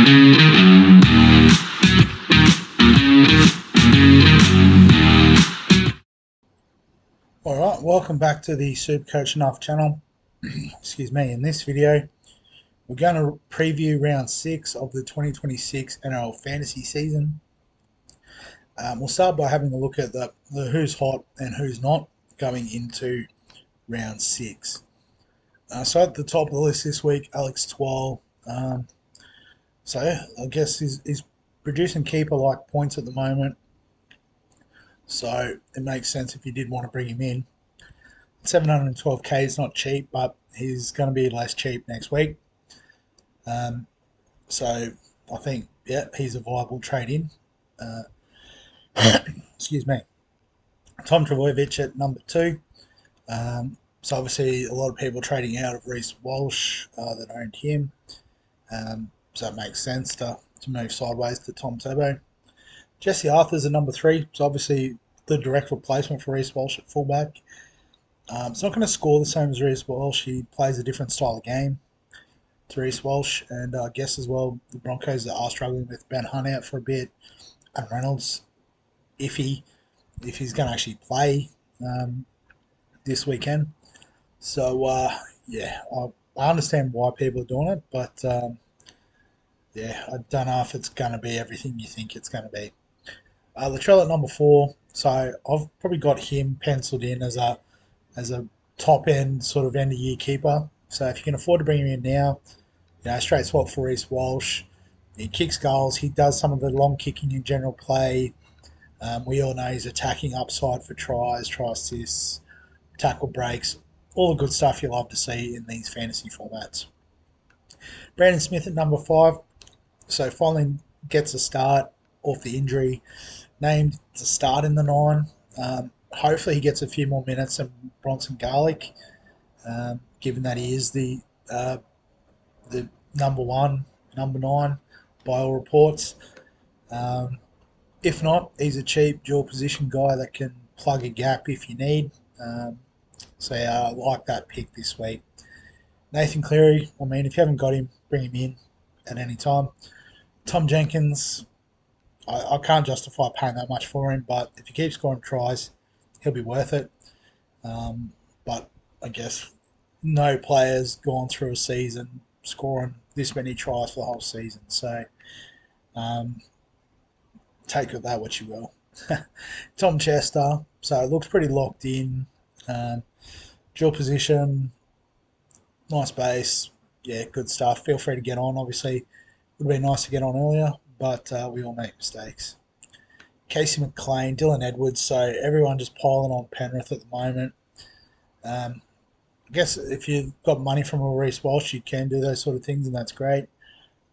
Alright, welcome back to the Supercoach Enough channel. Excuse me. In this video, we're going to preview round 6 of the 2026 NRL Fantasy season. We'll start by having a look at the who's hot and who's not going into round 6. So at the top of the list this week, Alex Twal. So I guess he's producing keeper-like points at the moment. So it makes sense if you did want to bring him in. 712k is not cheap, but he's going to be less cheap next week. So I think, yeah, he's a viable trade-in. Excuse me. Tom Trbojevic at number 2. So obviously a lot of people trading out of Reece Walsh that owned him. So it makes sense to move sideways to Tom Turbo. Jesse Arthur's at number 3. So obviously the direct replacement for Reece Walsh at fullback. It's not going to score the same as Reece Walsh. He plays a different style of game to Reece Walsh. And I guess as well, the Broncos are struggling with Ben Hunt out for a bit. And Reynolds, if he's going to actually play this weekend. So, yeah, I understand why people are doing it. But, yeah, I don't know if it's going to be everything you think it's going to be. Latrell at number 4. So I've probably got him penciled in as a top end sort of end of year keeper. So if you can afford to bring him in now, straight swap for Reece Walsh. He kicks goals. He does some of the long kicking in general play. We all know he's attacking upside for tries, try assists, tackle breaks, all the good stuff you love to see in these fantasy formats. Brandon Smith at number 5. So finally gets a start off the injury. Named to start in the 9. Hopefully he gets a few more minutes than Bronson Garlic, given that he is the number 9 by all reports. If not, he's a cheap dual position guy that can plug a gap if you need. So yeah, I like that pick this week. Nathan Cleary, I mean, if you haven't got him, bring him in at any time. Tom Jenkins, I can't justify paying that much for him, but if he keeps scoring tries, he'll be worth it. But I guess no player's gone through a season scoring this many tries for the whole season. So take of that what you will. Tom Chester, so it looks pretty locked in. Dual position, nice base. Yeah, good stuff. Feel free to get on. Obviously, it would have been nice to get on earlier, but we all make mistakes. Casey McLean, Dylan Edwards, so everyone just piling on Penrith at the moment. I guess if you've got money from a Reece Walsh, you can do those sort of things, and that's great.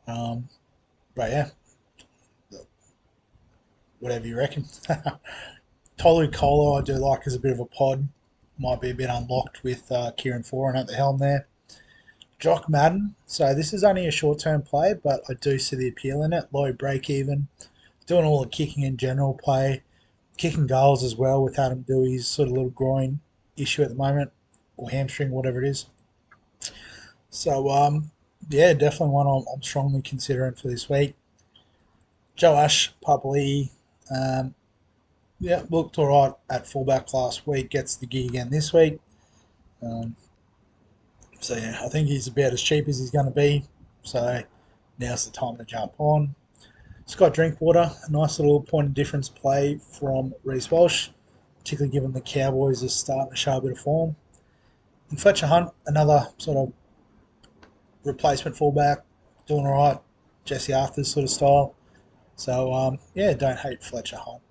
But yeah, whatever you reckon. Tolu Kolo, I do like as a bit of a pod. Might be a bit unlocked with Kieran Foran at the helm there. Jock Madden, so this is only a short-term play, but I do see the appeal in it. Low break-even, doing all the kicking in general play, kicking goals as well with Adam Dewey's sort of little groin issue at the moment, or hamstring, whatever it is. So, yeah, definitely one I'm strongly considering for this week. Joe Ash, Papali, yeah, looked all right at fullback last week, gets the gig again this week. So, yeah, I think he's about as cheap as he's going to be. So, now's the time to jump on. Scott Drinkwater, a nice little point of difference play from Reece Walsh, particularly given the Cowboys are starting to show a bit of form. And Fletcher Hunt, another sort of replacement fullback, doing all right. Jesse Arthur's sort of style. So, yeah, don't hate Fletcher Hunt.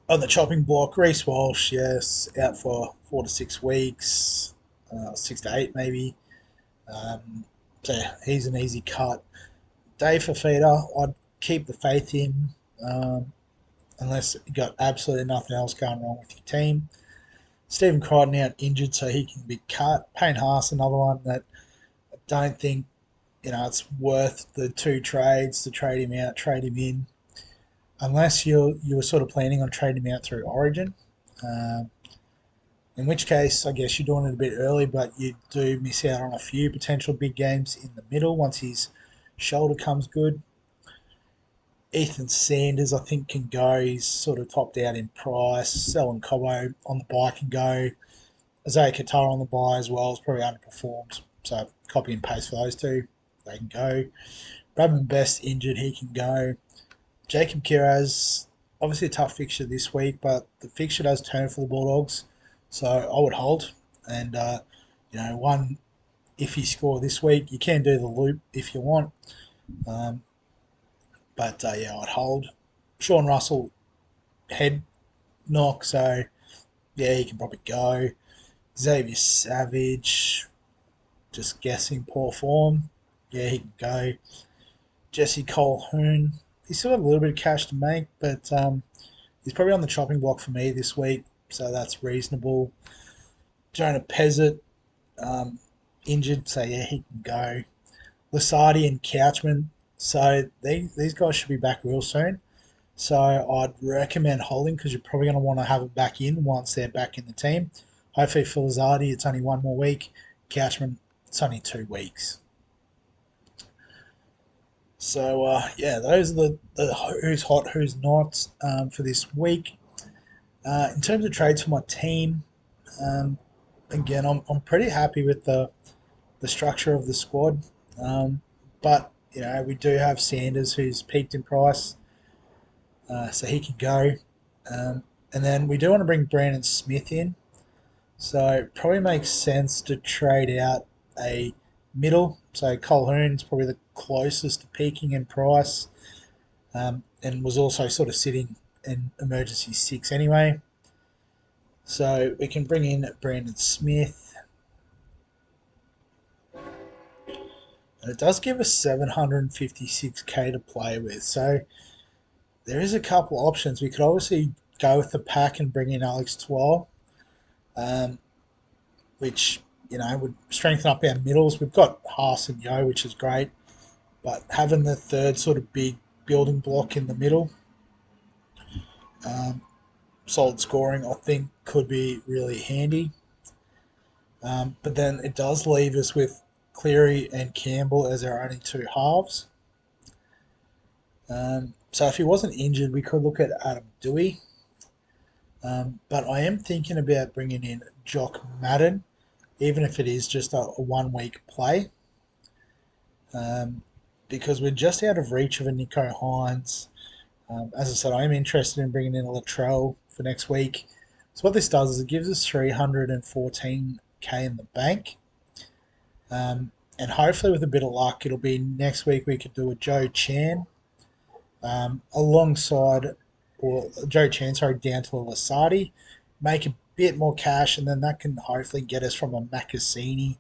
On the chopping block, Reece Walsh, yes, out for 4 to 6 weeks, 6 to 8 maybe. So yeah, he's an easy cut. Dave Fafita, I'd keep the faith in unless you got absolutely nothing else going wrong with your team. Stephen Crichton out injured, so he can be cut. Payne Haas, another one that I don't think it's worth the 2 trades to trade him out, trade him in, unless you were sort of planning on trading him out through Origin. In which case, I guess you're doing it a bit early, but you do miss out on a few potential big games in the middle once he's shoulder comes good. Ethan Sanders, I think, can go. He's sort of topped out in price. Selling Cobo on the buy can go. Isaiah Qatar on the buy as well has probably underperformed. So copy and paste for those two. They can go. Bradman Best injured, he can go. Jacob Kiraz, obviously a tough fixture this week, but the fixture does turn for the Bulldogs. So I would hold. And, one iffy score this week. You can do the loop if you want. Um, but I'd hold. Sean Russell, head knock, so yeah, he can probably go. Xavier Savage, just guessing, poor form. Yeah, he can go. Jesse Colquhoun, he's still got a little bit of cash to make, but he's probably on the chopping block for me this week, so that's reasonable. Jonah Pezzett, um, injured, so yeah, he can go. Lasardi and Couchman, so these guys should be back real soon. So I'd recommend holding because you're probably going to want to have them back in once they're back in the team. Hopefully for Lasardi, it's only one more week. Couchman, it's only 2 weeks. So those are the who's hot, who's not for this week. In terms of trades for my team, um, again, I'm pretty happy with the structure of the squad. But we do have Sanders who's peaked in price, so he can go. And then we do want to bring Brandon Smith in, so it probably makes sense to trade out a middle. So Colquhoun's probably the closest to peaking in price, and was also sort of sitting in emergency six anyway. So we can bring in Brandon Smith, and it does give us 756k to play with. So there is a couple options. We could obviously go with the pack and bring in Alex Twal, um, which would strengthen up our middles. We've got Haas and Yo, which is great, but having the third sort of big building block in the middle, um, solid scoring, I think could be really handy. But then it does leave us with Cleary and Campbell as our only two halves. So if he wasn't injured, we could look at Adam Dewey. But I am thinking about bringing in Jock Madden, even if it is just a 1 week play, because we're just out of reach of a Nico Hines. As I said, I am interested in bringing in a Latrell for next week. So what this does is it gives us 314k in the bank. And hopefully with a bit of luck, it'll be next week we could do a Joe Chan alongside, or Joe Chan, sorry, down to a Lasardi, make a bit more cash, and then that can hopefully get us from a Macassini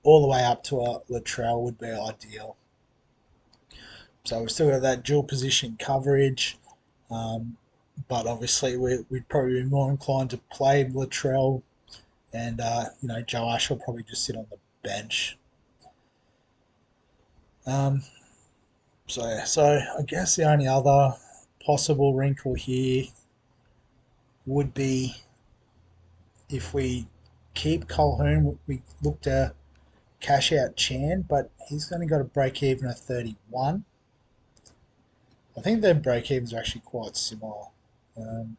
all the way up to a Latrell would be ideal. So we've still got that dual position coverage, but obviously we'd probably be more inclined to play Latrell, and Joe Ash will probably just sit on the bench. So I guess the only other possible wrinkle here would be if we keep Colquhoun, we look to cash out Chan, but he's only got a break even of 31. I think their break evens are actually quite similar. Um,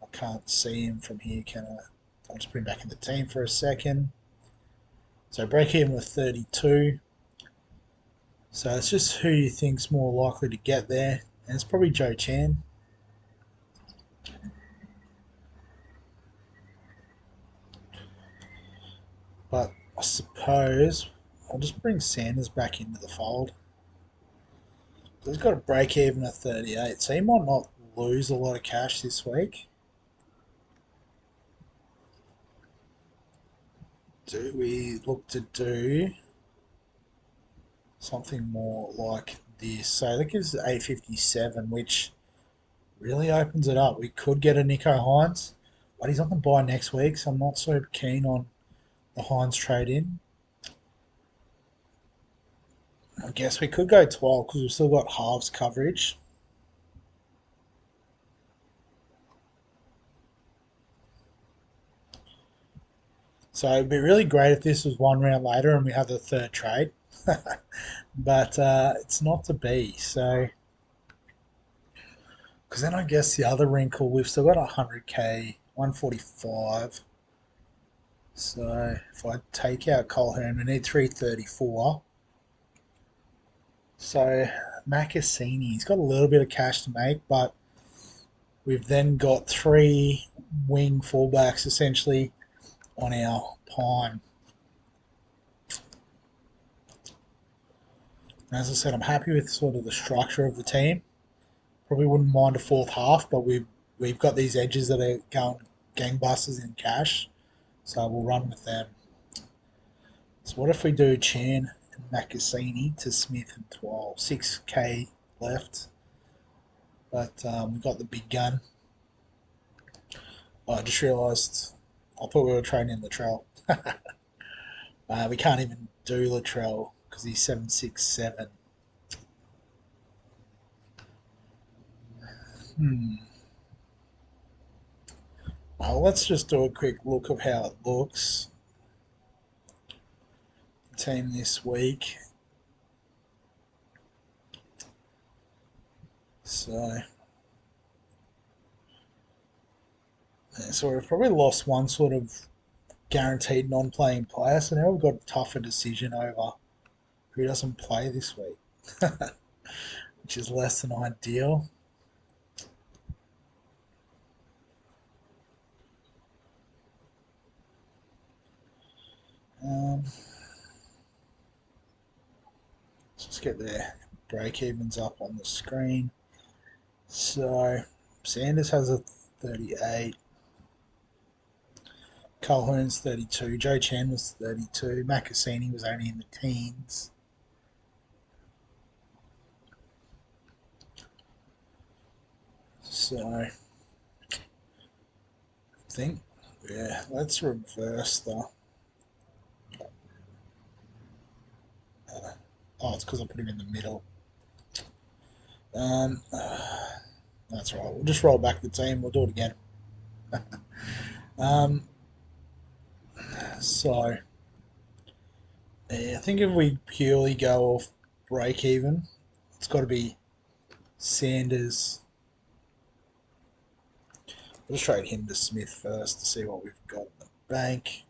I can't see him from here, can I? I'll just bring back in the team for a second. So break even with 32. So it's just who you think's more likely to get there, and it's probably Joe Chan. But I suppose I'll just bring Sanders back into the fold. He's got a break even of 38, so he might not lose a lot of cash this week. Do we look to do something more like this? So that gives us 857, which really opens it up. We could get a Nico Hines, but he's on the buy next week, so I'm not so keen on the Hines trade in. I guess we could go 12 because we've still got halves coverage. So it'd be really great if this was one round later and we had the third trade. but it's not to be. So, because then I guess the other wrinkle, we've still got 100k, 145. So if I take out Colehern, we need 334. So Macassini's got a little bit of cash to make, but we've then got three wing fullbacks essentially on our pine. And as I said, I'm happy with sort of the structure of the team. Probably wouldn't mind a fourth half, but we've got these edges that are going gangbusters in cash, so we'll run with them. So what if we do Chan and Macassini to Smith and 12? 6k left, but we've got the big gun. Oh, I just realised I thought we were training Latrell. We can't even do Latrell because he's 767. Hmm. Well, let's just do a quick look of how it looks. Team this week. So, yeah, so we've probably lost one sort of guaranteed non-playing player. So now we've got a tougher decision over who doesn't play this week, which is less than ideal. Let's just get their break evens up on the screen. So Sanders has a 38. Colquhoun's 32. Joe Chan was 32. Macassini was only in the teens. So I think, yeah, let's reverse the. Oh, it's because I put him in the middle. Um, that's right. We'll just roll back the team. We'll do it again. Um, so yeah, I think if we purely go off break even, it's got to be Sanders. We'll just trade him to Smith first to see what we've got in the bank.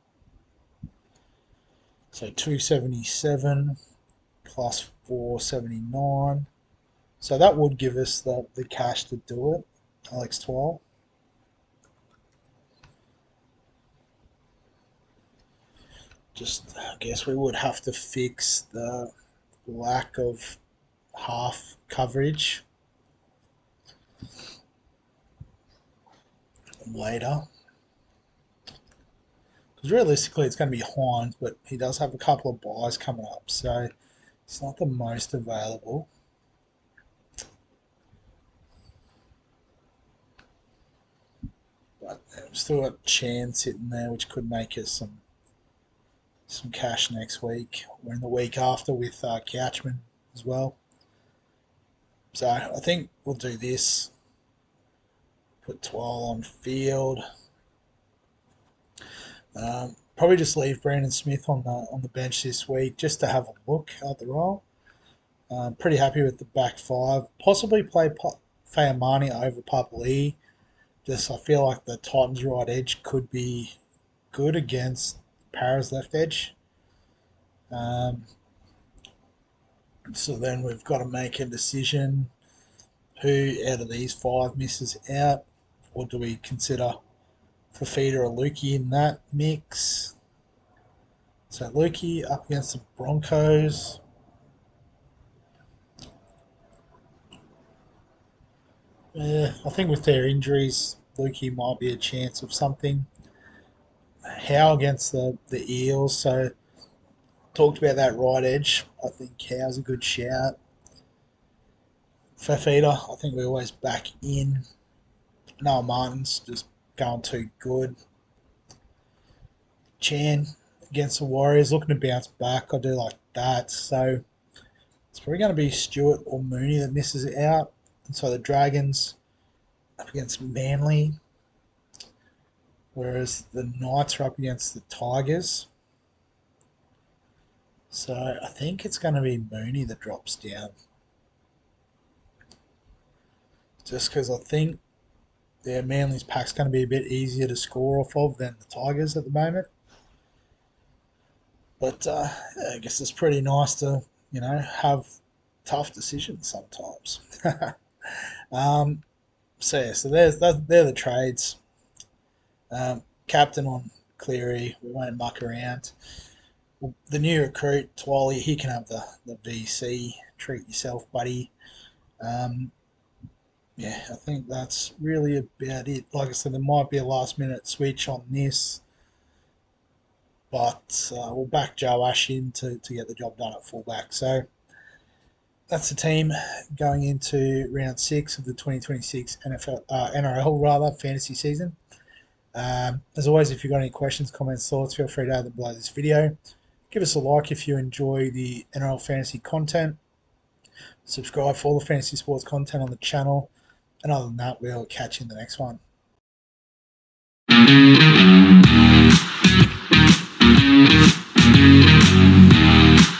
So 277 plus 479. So that would give us the cash to do it. Alex 12. Just, I guess we would have to fix the lack of half coverage later. Because realistically, it's going to be Hines, but he does have a couple of buys coming up, so it's not the most available. But we've still got Chan sitting there, which could make us some cash next week or in the week after with Couchman as well. So I think we'll do this. Put Twal on field. Probably just leave Brandon Smith on the bench this week just to have a look at the role. Pretty happy with the back five. Possibly play Fayamani over Papali. Just I feel like the Titans' right edge could be good against Para's left edge. So then we've got to make a decision who out of these five misses out, or do we consider Fafita or Lukey in that mix? So Lukey up against the Broncos. Yeah, I think with their injuries, Lukey might be a chance of something. Howe against the Eels. So talked about that right edge. I think Howe's a good shout. Fafita, I think we always back in. Noah Martin's just going too good. Chan against the Warriors, looking to bounce back. I do like that. So it's probably going to be Stewart or Mooney that misses it out. And so the Dragons up against Manly, whereas the Knights are up against the Tigers. So I think it's going to be Mooney that drops down, just because I think Manly's pack's going to be a bit easier to score off of than the Tigers at the moment. But yeah, I guess it's pretty nice to have tough decisions sometimes. um, so yeah, they're the trades. Captain on Cleary, we won't muck around. The new recruit, Twally, he can have the VC. Treat yourself, buddy. Um, yeah, I think that's really about it. Like I said, there might be a last minute switch on this, but we'll back Joe Ash in to get the job done at fullback. So that's the team going into round 6 of the 2026 NRL fantasy season. As always, if you've got any questions, comments, thoughts, feel free to add them below this video. Give us a like if you enjoy the NRL fantasy content. Subscribe for all the fantasy sports content on the channel. And other than that, we'll catch you in the next one.